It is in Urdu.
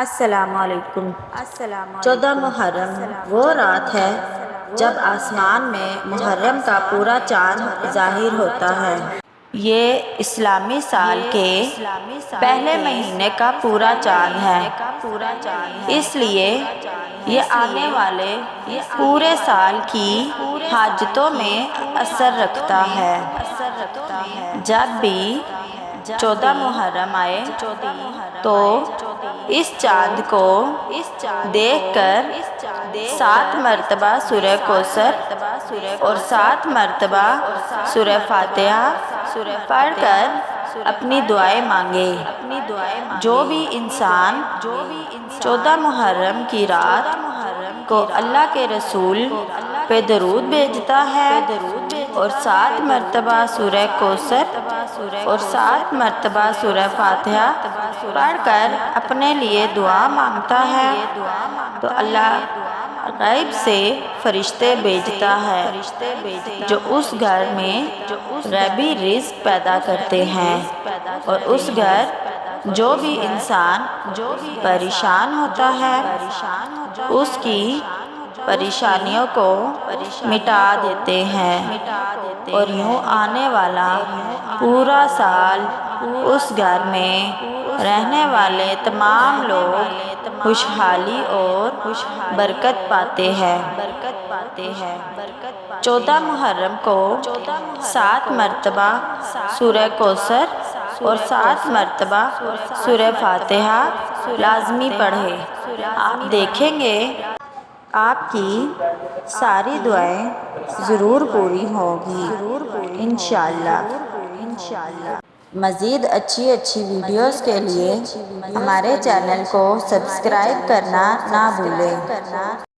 السلام علیکم۔ 14 محرم وہ رات ہے جب آسمان میں محرم کا پورا چاند ظاہر ہوتا ہے۔ یہ اسلامی سال کے پہلے مہینے کا پورا چاند ہے، اس لیے یہ آنے والے پورے سال کی حاجتوں میں اثر رکھتا ہے۔ جب بھی 14 محرم آئے تو اس چاند کو دیکھ کر 7 مرتبہ سورہ کوثر اور 7 مرتبہ سورہ فاتحہ پڑھ کر اپنی دعائیں مانگے۔ جو بھی انسان 14 محرم کی رات کو اللہ کے رسول پہ درود بھیجتا ہے اور 7 مرتبہ سورہ کوثر اور 7 مرتبہ سورہ فاتحہ پڑھ کر اپنے لیے دعا مانگتا ہے تو اللہ غیب سے فرشتے بھیجتا ہے جو اس گھر میں غیبی رزق پیدا کرتے ہیں، اور اس گھر جو بھی انسان پریشان ہوتا ہے اس کی پریشانیوں کو مٹا دیتے ہیں، اور یوں آنے والا پورا سال اس گھر میں رہنے والے تمام لوگ خوشحالی اور برکت پاتے ہیں۔ 14 محرم کو 7 مرتبہ سورہ کوثر اور 7 مرتبہ سورہ فاتحہ لازمی پڑھیں۔ آپ دیکھیں گے آپ کی ساری دعائیں ضرور پوری ہوں گی انشاءاللہ۔ مزید اچھی ویڈیوز کے لیے ہمارے چینل کو سبسکرائب کرنا نہ بھولیں۔